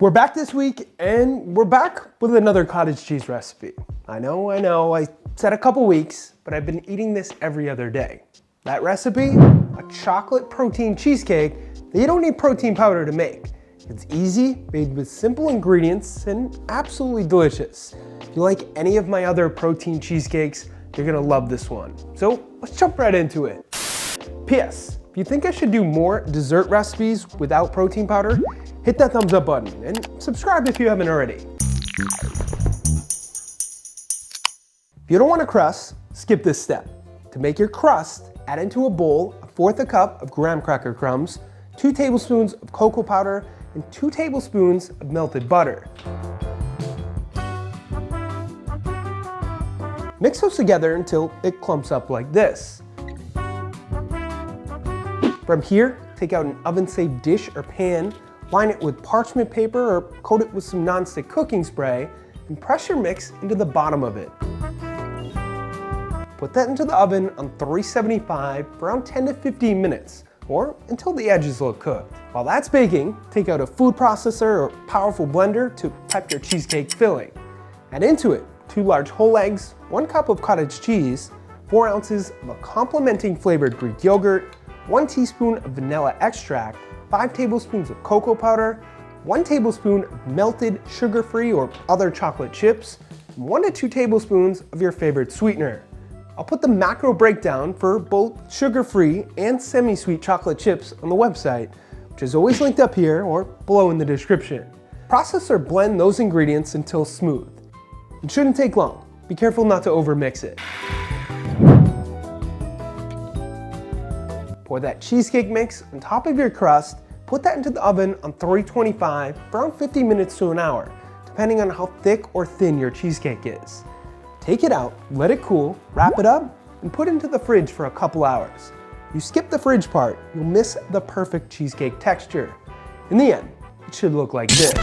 We're back this week, and we're back with another cottage cheese recipe. I know, I said a couple weeks, but I've been eating this every other day. That recipe? A chocolate protein cheesecake that you don't need protein powder to make. It's easy, made with simple ingredients, and absolutely delicious. If you like any of my other protein cheesecakes, you're gonna love this one. So let's jump right into it. P.S. If you think I should do more dessert recipes without protein powder, hit that thumbs up button and subscribe if you haven't already. If you don't want a crust, skip this step. To make your crust, add into a bowl 1/4 cup of graham cracker crumbs, 2 tablespoons of cocoa powder, and 2 tablespoons of melted butter. Mix those together until it clumps up like this. From here, take out an oven-safe dish or pan, line it with parchment paper or coat it with some non-stick cooking spray, and press your mix into the bottom of it. Put that into the oven on 375 for around 10 to 15 minutes, or until the edges look cooked. While that's baking, take out a food processor or powerful blender to prep your cheesecake filling. Add into it 2 large whole eggs, 1 cup of cottage cheese, 4 ounces of a complementing flavored Greek yogurt, 1 teaspoon of vanilla extract, 5 tablespoons of cocoa powder, 1 tablespoon of melted sugar-free or other chocolate chips, and 1 to 2 tablespoons of your favorite sweetener. I'll put the macro breakdown for both sugar-free and semi-sweet chocolate chips on the website, which is always linked up here or below in the description. Process or blend those ingredients until smooth. It shouldn't take long. Be careful not to overmix it. Pour that cheesecake mix on top of your crust, put that into the oven on 325 for around 50 minutes to an hour, depending on how thick or thin your cheesecake is. Take it out, let it cool, wrap it up, and put it into the fridge for a couple hours. If you skip the fridge part, you'll miss the perfect cheesecake texture. In the end, it should look like this.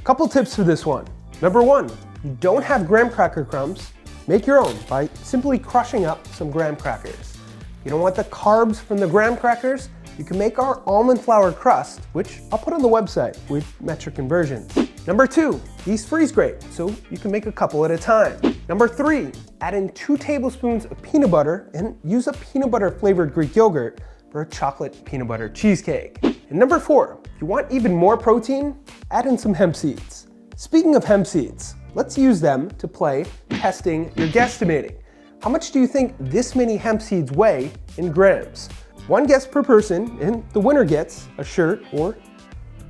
Couple tips for this one. Number 1, you don't have graham cracker crumbs, make your own by simply crushing up some graham crackers. You don't want the carbs from the graham crackers? You can make our almond flour crust, which I'll put on the website with metric conversions. Number 2, these freeze great, so you can make a couple at a time. Number 3, add in 2 tablespoons of peanut butter and use a peanut butter flavored Greek yogurt for a chocolate peanut butter cheesecake. And number 4, if you want even more protein, add in some hemp seeds. Speaking of hemp seeds, let's use them to play testing your guesstimating. How much do you think this many hemp seeds weigh in grams? 1 guess per person, and the winner gets a shirt or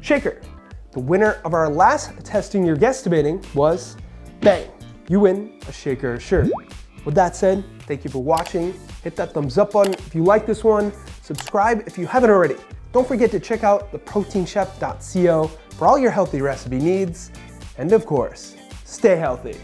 shaker. The winner of our last testing your guesstimating was, bang, you win a shaker or shirt. With that said, thank you for watching. Hit that thumbs up button if you like this one. Subscribe if you haven't already. Don't forget to check out theproteinchef.co for all your healthy recipe needs. And of course, stay healthy.